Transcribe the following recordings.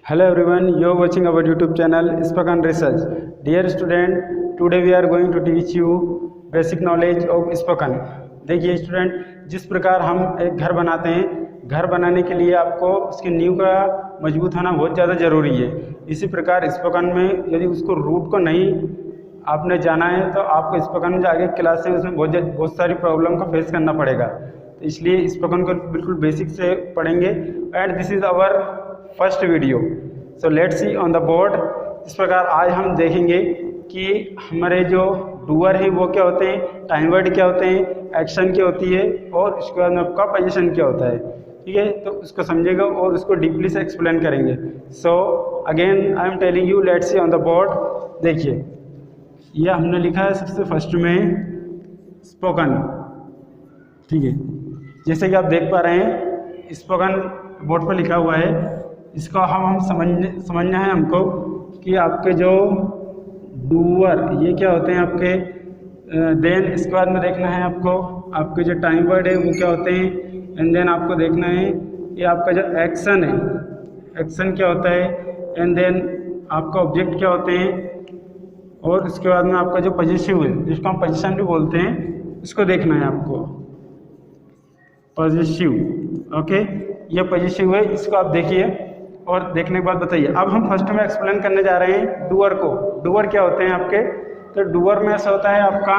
Hello everyone, you are watching our YouTube channel Spoken Research. Dear student, today we are going to teach you basic knowledge of Spoken. देखिए student, जिस प्रकार हम एक घर बनाते हैं, घर बनाने के लिए आपको उसकी नींव का मजबूत होना बहुत ज़्यादा ज़रूरी है। इसी प्रकार स्पोकन में यदि उसको रूट को नहीं आपने जाना है तो आपको स्पोकन में जो आगे क्लास है उसमें बहुत सारी प्रॉब्लम का फेस करना पड़ेगा। तो इसलिए स्पोकन को बिल्कुल बेसिक से पढ़ेंगे and this is our first video. So let's see on the board. इस प्रकार आज हम देखेंगे कि हमारे जो डूअर हैं वो क्या होते हैं, टाइम वर्ड क्या होते हैं, एक्शन क्या होती है और उसके बाद में आपका पोजीशन क्या होता है। ठीक है, तो उसको समझेगा और उसको डीपली से एक्सप्लेन करेंगे। So again I am telling you, let's see on the board. देखिए यह हमने लिखा है सबसे फर्स्ट में स्पोकन। ठीक है, जैसे कि आप देख पा रहे हैं स्पोकन बोर्ड पर लिखा हुआ है। इसका हम समझना है हमको कि आपके जो डूअर ये क्या होते हैं आपके, देन इसके बाद में देखना है आपको आपके जो टाइम वर्ड है वो क्या होते हैं, एंड देन आपको देखना है कि आपका जो एक्शन है, एक्शन क्या होता है, एंड देन आपका ऑब्जेक्ट क्या होते हैं, और उसके बाद में आपका जो पॉजिटिव है जिसको हम पोजीशन भी बोलते हैं उसको देखना है आपको, पॉजिटिव। ओके, ये पॉजिटिव है, इसको आप देखिए और देखने के बाद बताइए। अब हम फर्स्ट में एक्सप्लेन करने जा रहे हैं डूअर को। डूअर क्या होते हैं आपके, तो डूअर में ऐसा होता है आपका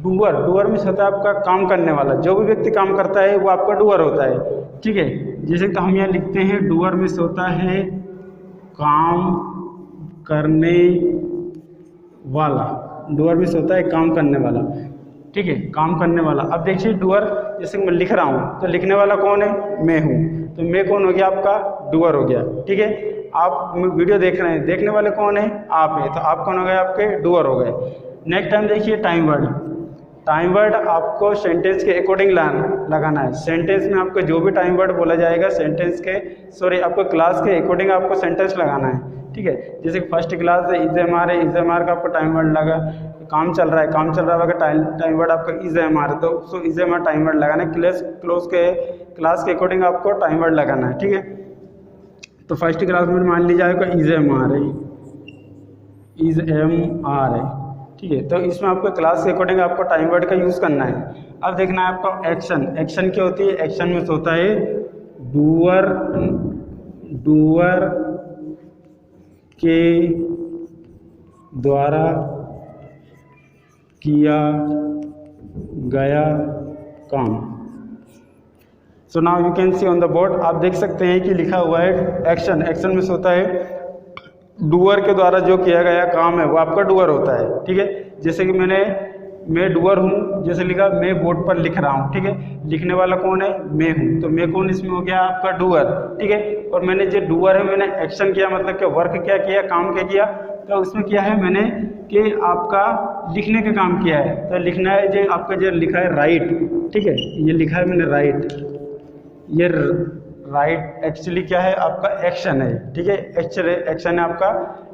डूअर में होता है आपका काम करने वाला। जो भी व्यक्ति काम करता है वो आपका डूअर होता है। ठीक है, जैसे तो हम यहाँ लिखते हैं डूअर में होता है काम करने वाला। डूअर में होता है काम करने वाला। ठीक है, काम करने वाला। अब देखिए डूअर, जैसे मैं लिख रहा हूँ तो लिखने वाला कौन है, मैं हूँ, तो मैं कौन हो गया, आपका डूअर हो गया। ठीक है, आप वीडियो देख रहे हैं, देखने वाले कौन है, आप हैं, तो आप कौन हो गए, आपके डूअर हो गए। नेक्स्ट टाइम देखिए टाइम वर्ड। टाइम वर्ड आपको सेंटेंस के अकॉर्डिंग लगाना है। सेंटेंस में आपको जो भी टाइम वर्ड बोला जाएगा सेंटेंस के आपको क्लास के अकॉर्डिंग आपको सेंटेंस लगाना है। ठीक है, जैसे फर्स्ट क्लास है इज़ एम आर का आपको टाइम वर्ड लगा, काम चल रहा है टाइम वर्ड आपका इज़ एम आर, तो उसको is am are time word लगाना है। क्लास के अकॉर्डिंग आपको टाइम वर्ड लगाना है। ठीक है, तो फर्स्ट क्लास में मान लीजिए आपका इज़ एम आर है, इज़ एम आर है। ठीक है, तो इसमें आपको क्लास के अकॉर्डिंग आपको टाइम वर्ड का यूज़ करना है। अब देखना है आपका एक्शन। एक्शन क्या होती है, एक्शन में होता है डूअर के द्वारा किया गया काम। सो now you can see on the board. आप देख सकते हैं कि लिखा हुआ है एक्शन। एक्शन में होता है डूअर के द्वारा जो किया गया काम है वो आपका डूअर होता है। ठीक है, जैसे कि मैं डूअर हूँ, जैसे लिखा मैं बोर्ड पर लिख रहा हूँ। ठीक है, लिखने वाला कौन है, मैं हूँ, तो मैं कौन इसमें हो गया, आपका डूअर। ठीक है, और मैंने जो डूअर है मैंने एक्शन किया, मतलब कि वर्क क्या किया, काम क्या किया, तो उसमें क्या है मैंने कि आपका लिखने का काम किया है। तो लिखना है जो आपका जो लिखा है राइट। ठीक है, ये लिखा है मैंने राइट, ये राइट एक्चुअली क्या है, आपका एक्शन है। ठीक है, एक्चुअली एक्शन है, आपका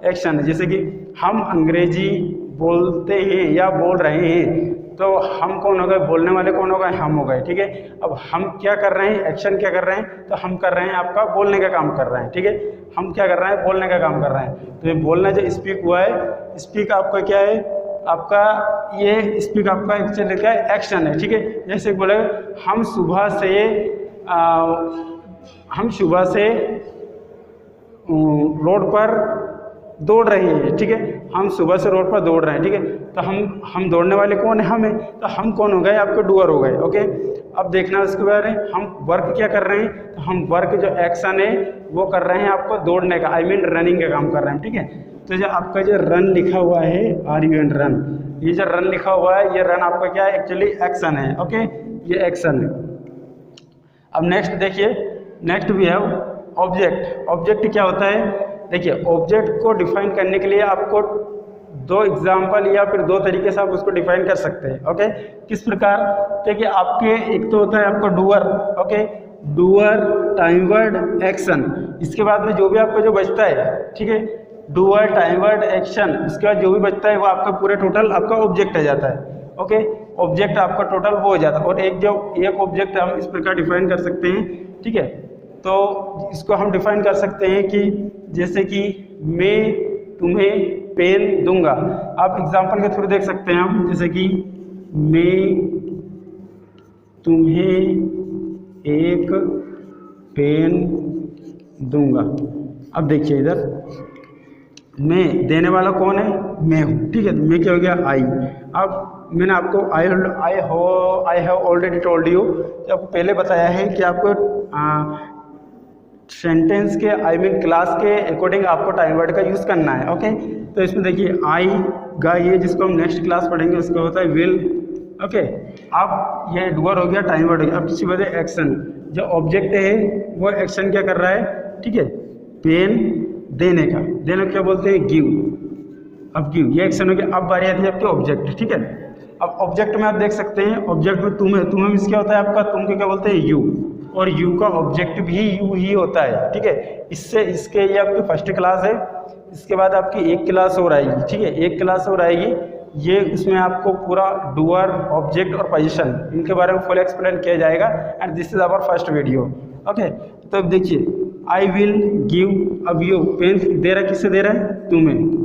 एक्शन है। जैसे कि हम अंग्रेजी बोलते हैं या बोल रहे हैं, तो हम कौन हो गए, बोलने वाले कौन हो गए, हम हो गए। ठीक है, अब हम क्या कर रहे हैं, एक्शन क्या कर रहे हैं, तो हम कर रहे हैं आपका बोलने का काम कर रहे हैं। ठीक है, हम क्या कर रहे हैं, बोलने का काम कर रहे हैं। तो ये बोलना जो स्पीक हुआ है, स्पीक आपका क्या है, आपका ये स्पीक आपका एक्चुअली क्या है, एक्शन है। ठीक है, जैसे बोले हम सुबह से रोड पर दौड़ रहे हैं। ठीक है, हम सुबह से रोड पर दौड़ रहे हैं। ठीक है, तो हम दौड़ने वाले कौन है, हम हैं, तो हम कौन हो गए, आपके डूअर हो गए। ओके, अब देखना उसके बारे में हम वर्क क्या कर रहे हैं, तो हम वर्क जो एक्शन है वो कर रहे हैं आपको दौड़ने का, आई मीन रनिंग का काम कर रहे हैं। ठीक है, तो जो आपका जो रन लिखा हुआ है, आर यू एन रन, ये जो रन लिखा हुआ है, ये रन आपका क्या है, एक्चुअली एक्शन है। ओके, ये एक्शन है। अब नेक्स्ट देखिए, next we have object. Object क्या होता है, देखिए ऑब्जेक्ट को डिफाइन करने के लिए आपको दो एग्जाम्पल या फिर दो तरीके से आप उसको डिफाइन कर सकते हैं। ओके, किस प्रकार, देखिए आपके एक तो होता है आपका doer. Okay, doer, time word, action, इसके बाद में जो भी आपका जो बचता है, ठीक है, डूअर, टाइम वर्ड, एक्शन, इसके बाद जो भी बचता है वो आपका पूरे टोटल आपका ऑब्जेक्ट आ जाता है। ओके, ऑब्जेक्ट आपका टोटल वो हो जाता है। और एक ऑब्जेक्ट हम इस प्रकार डिफाइन कर सकते हैं। ठीक है, तो इसको हम डिफाइन कर सकते हैं कि जैसे कि मैं तुम्हें पेन दूंगा। आप एग्जांपल के थ्रू देख सकते हैं हम, जैसे कि मैं तुम्हें एक पेन दूंगा। अब देखिए इधर मैं देने वाला कौन है, मैं हूँ, ठीक है। मैं क्या हो गया, आई। अब मैंने आपको I have already told you, आपको पहले बताया है कि आपको सेंटेंस के क्लास के अकॉर्डिंग आपको टाइम वर्ड का यूज़ करना है। ओके, तो इसमें देखिए आई गा, ये जिसको हम नेक्स्ट क्लास पढ़ेंगे उसका होता है विल। ओके, अब ये डूअर हो गया, टाइम वर्ड हो गया। अब किसी वजह एक्शन, जो ऑब्जेक्ट है वो एक्शन क्या कर रहा है, ठीक है, पेन देने का, देने को क्या बोलते हैं, गिव। अब गिव ये एक्शन हो गया। अब बारी आती है आपके ऑब्जेक्ट, ठीक है। अब ऑब्जेक्ट में आप देख सकते हैं, ऑब्जेक्ट में तुम है, तुम्हें मीन्स क्या होता है आपका, तुम को क्या बोलते हैं, यू, और यू का ऑब्जेक्ट भी यू ही होता है, ठीक है। इससे इसके ये आपकी फर्स्ट क्लास है, इसके बाद आपकी एक क्लास और आएगी, ठीक है, एक क्लास और आएगी। ये उसमें आपको पूरा डूअर, ऑब्जेक्ट और पोजीशन इनके बारे में फुल एक्सप्लेन किया जाएगा, and this is our first video. Okay, तो अब देखिए आई विल गिव, अब यू पेन दे रहा है, किससे दे रहा है, तुम्हें।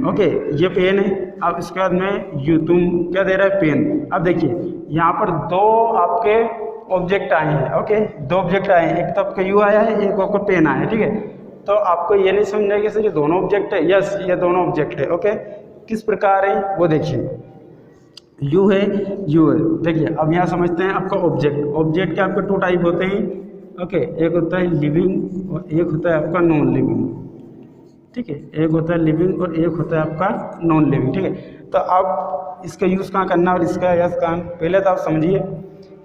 ओके, ये पेन है। अब इसके बाद में यू, तुम क्या दे रहा है, पेन। अब देखिए यहाँ पर दो आपके ऑब्जेक्ट आए हैं। ओके, दो ऑब्जेक्ट आए हैं, एक तो आपका यू आया है, एक आपका पेन आया है, ठीक है। तो आपको ये नहीं समझना है कि सर ये दोनों ऑब्जेक्ट है, यस ये दोनों ऑब्जेक्ट है। ओके, किस प्रकार है वो देखिए, यू है, यू है। देखिए अब यहाँ समझते हैं आपका ऑब्जेक्ट के आपके टू टाइप होते हैं। ओके, एक होता है लिविंग और एक होता है आपका नॉन लिविंग, ठीक है। एक होता है लिविंग और एक होता है आपका नॉन लिविंग, ठीक है। तो आप इसका यूज़ कहाँ करना और इसका यस कहाँ, पहले तो आप समझिए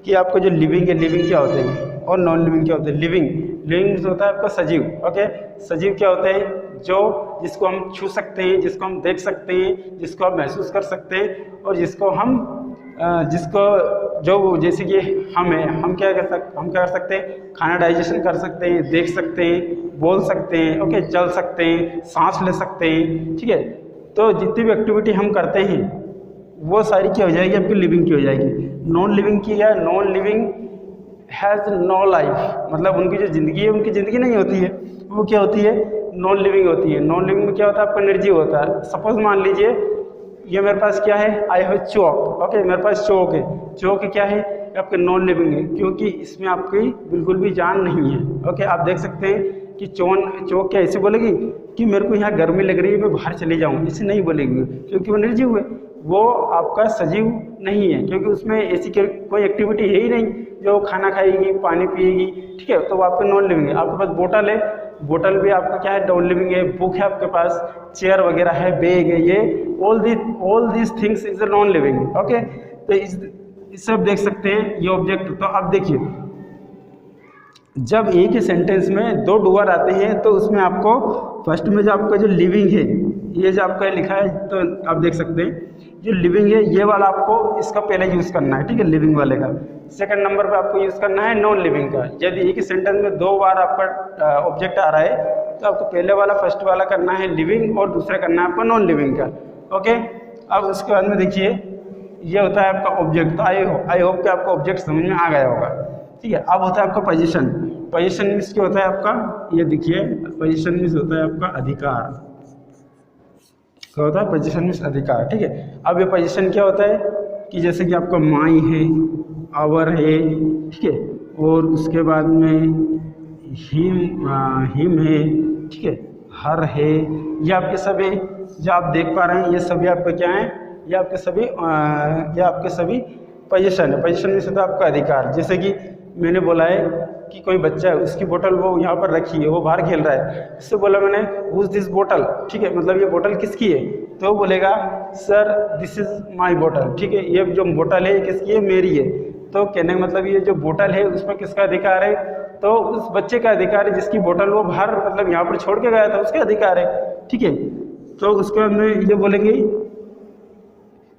कि आपको जो लिविंग है, लिविंग क्या होते हैं और नॉन लिविंग क्या होते हैं। लिविंग होता है आपका सजीव। ओके, सजीव क्या होते हैं, जो जिसको हम छू सकते हैं, जिसको हम देख सकते हैं, जिसको हम महसूस कर सकते हैं, और जिसको हम जिसको जो जैसे कि हम क्या कर सकते हैं, खाना डाइजेशन कर सकते हैं, देख सकते हैं, बोल सकते हैं, ओके, चल सकते हैं, सांस ले सकते हैं, ठीक है। तो जितनी भी एक्टिविटी हम करते हैं वो सारी क्या हो जाएगी, आपकी लिविंग की हो जाएगी। नॉन लिविंग की है, non living has no life, मतलब उनकी जो ज़िंदगी है उनकी ज़िंदगी नहीं होती है, वो क्या होती है, नॉन लिविंग होती है। नॉन लिविंग में क्या होता है, आपका एनर्जी होता है। सपोज मान लीजिए ये मेरे पास क्या है, आई हैव चौक। ओके, मेरे पास चौक है, चौक क्या है, आपके नॉन लिविंग है, क्योंकि इसमें आपकी बिल्कुल भी जान नहीं है। ओके, आप देख सकते हैं कि चौक क्या ऐसे बोलेगी कि मेरे को यहाँ गर्मी लग रही है, मैं बाहर चली जाऊँ, इसे नहीं बोलेगी, क्योंकि वो निर्जीव है, वो आपका सजीव नहीं है, क्योंकि उसमें ऐसी कोई एक्टिविटी है ही नहीं जो खाना खाएगी, पानी पिएगी, ठीक है। तो वो आपका नॉन लिविंग है। आपके पास बोतल है, बोतल भी आपका क्या है, नॉन लिविंग है। बुक है आपके पास, चेयर वगैरह है, बैग है, ये all this things is a non living. Okay, तो इस सब देख सकते हैं ये ऑब्जेक्ट। तो अब देखिए जब एक ही सेंटेंस में दो डूअर आते हैं तो उसमें आपको फर्स्ट में जो आपका जो लिविंग है, ये जो आपका लिखा है, तो आप देख सकते हैं जो लिविंग है ये वाला आपको इसका पहले यूज़ करना है, ठीक है, लिविंग वाले का। सेकंड नंबर पे आपको यूज़ करना है नॉन लिविंग का। यदि एक ही सेंटेंस में दो बार आपका ऑब्जेक्ट आ रहा है तो आपको पहले वाला फर्स्ट वाला करना है लिविंग और दूसरा करना है आपका नॉन लिविंग का। ओके, अब उसके बाद में देखिए ये होता है आपका ऑब्जेक्ट। तो आई होप कि आपको ऑब्जेक्ट समझ में आ गया होगा, ठीक है। अब होता है आपका पोजीशन। पोजीशन मीन्स क्या होता है आपका, ये देखिए पोजीशन मीन्स होता है आपका अधिकार। क्या होता है, पोजीशन मीन्स अधिकार, ठीक है। अब ये पोजीशन क्या होता है कि जैसे कि आपका माई है, आवर है, ठीक है, और उसके बाद में हिम है, ठीक है, हर है, ये आपके सभी जो आप देख पा रहे हैं ये सभी आपके क्या हैं, ये आपके सभी पोजीशन है। पोजीशन मीन्स होता है आपका अधिकार। जैसे कि मैंने बोला है कि कोई बच्चा है, उसकी बोतल वो यहाँ पर रखी है, वो बाहर खेल रहा है, उससे बोला मैंने हुज दिस बोतल, ठीक है, मतलब ये बोतल किसकी है, तो वो बोलेगा सर दिस इज माय बोतल, ठीक है, ये जो बोतल है ये किसकी है, मेरी है। तो कहने का मतलब ये जो बोतल है उसमें किसका अधिकार है, तो उस बच्चे का अधिकार है जिसकी बोतल वो बाहर मतलब यहाँ पर छोड़ के गया था, उसका अधिकार है, ठीक है। तो उसके बाद में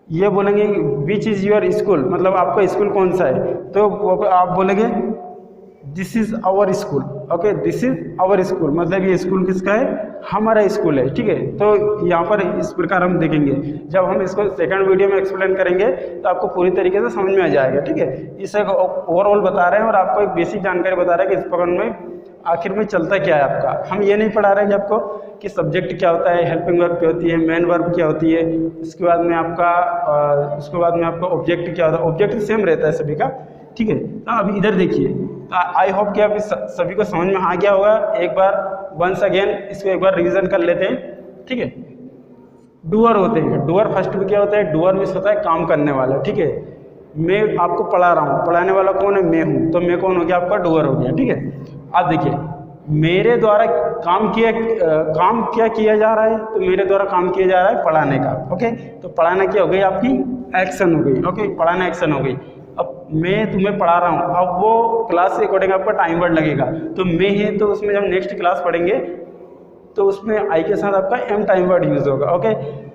ये बोलेंगे विच इज़ योर स्कूल, मतलब आपका स्कूल कौन सा है, तो आप बोलेंगे this is our school. Okay, this is our school, मतलब ये स्कूल किसका है, हमारा स्कूल है, ठीक है। तो यहाँ पर इस प्रकार हम देखेंगे, जब हम इसको सेकंड वीडियो में एक्सप्लेन करेंगे तो आपको पूरी तरीके से समझ में आ जाएगा, ठीक है। इसे ओवरऑल बता रहे हैं और आपको एक बेसिक जानकारी बता रहे हैं कि स्पोकन में आखिर में चलता क्या है आपका। हम ये नहीं पढ़ा रहे हैं कि आपको कि सब्जेक्ट क्या होता है, हेल्पिंग वर्ब क्या होती है, मेन वर्ब क्या होती है, उसके बाद में आपका ऑब्जेक्ट क्या होता है। ऑब्जेक्ट सेम रहता है सभी का, ठीक है। तो अब इधर देखिए, आई होप कि आप सभी को समझ में आ गया होगा। एक बार वंस अगेन इसको एक बार रिवीजन कर लेते हैं, ठीक है। डूअर होते हैं, डूअर फर्स्ट में क्या होता है, डूअर मीन्स होता है काम करने वाला, ठीक है। मैं आपको पढ़ा रहा हूँ, पढ़ाने वाला कौन है, मैं हूँ, तो मैं कौन हो गया, आपका डूअर हो गया, ठीक है। अब देखिए मेरे द्वारा काम क्या किया जा रहा है, तो मेरे द्वारा काम किया जा रहा है पढ़ाने का, ओके। तो पढ़ाना क्या हो गई, आपकी एक्शन हो गई, ओके, पढ़ाना एक्शन हो गई। अब मैं तुम्हें पढ़ा रहा हूँ, अब वो क्लास के अकॉर्डिंग आपका टाइम वर्ड लगेगा, तो मैं है तो उसमें जब नेक्स्ट क्लास पढ़ेंगे तो उसमें आई के साथ आपका एम टाइम वर्ड यूज होगा, ओके।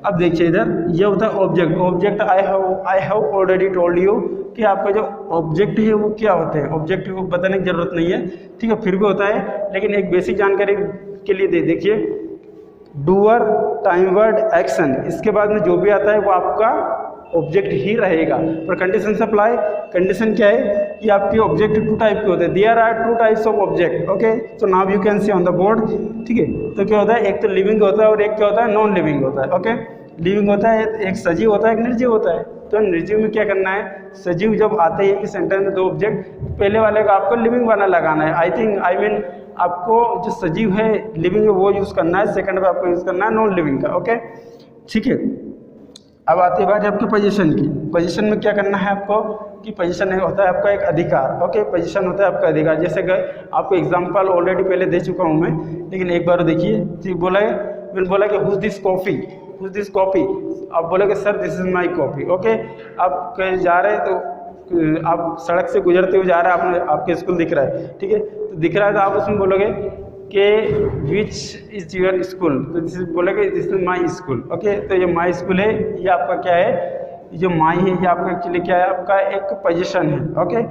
अब देखिए इधर ये होता है object. Object I have already told you कि आपका जो ऑब्जेक्ट है वो क्या होते हैं। ऑब्जेक्ट को बताने की जरूरत नहीं है, ठीक है, फिर भी होता है, लेकिन एक बेसिक जानकारी के लिए देखिए, डूअर, टाइम वर्ड, एक्शन, इसके बाद में जो भी आता है वो आपका ऑब्जेक्ट ही रहेगा। पर कंडीशन सप्लाई, कंडीशन क्या है कि आपके ऑब्जेक्ट टू टाइप के होते हैं। There are two types of object, okay. So now you can see on the board, ठीक है। तो क्या होता है, एक तो लिविंग होता है और एक क्या होता है, नॉन लिविंग होता है, ओके। लिविंग होता है, एक सजीव होता है, एक निर्जीव होता है। तो निर्जीव में क्या करना है, सजीव जब आते हैं कि सेंटेंस में दो ऑब्जेक्ट, पहले वाले का आपको लिविंग वाला लगाना है। आई मीन आपको जो सजीव है लिविंग है वो यूज़ करना है, सेकंड में आपको यूज़ करना है नॉन लिविंग का, ओके, ठीक है। अब आती है बात आपकी पोजीशन की। पोजीशन में क्या करना है आपको कि पोजीशन होता है आपका एक अधिकार, ओके। पोजीशन होता है आपका अधिकार। जैसे कि आपको एग्जांपल ऑलरेडी पहले दे चुका हूँ मैं, लेकिन एक बार देखिए, मैंने बोला कि हुज दिस कॉपी, आप बोले कि sir this is my copy, okay. आप कहीं जा रहे हैं तो आप सड़क से गुजरते हुए जा रहे हैं, आपके स्कूल दिख रहा है, ठीक है। तो दिख रहा है तो आप उसमें बोलोगे कि विच इज़ योर स्कूल, तो बोलोगे this is my school, okay. तो ये माई स्कूल है, ये आपका क्या है, जो माई है ये आपका एक्चुअली क्या है, आपका एक पोजीशन है, ओके।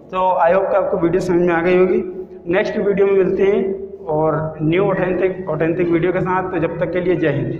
तो आई होप कि आपको वीडियो समझ में आ गई होगी। नेक्स्ट वीडियो में मिलते हैं और न्यू ऑथेंटिक वीडियो के साथ। तो जब तक के लिए जय हिंद।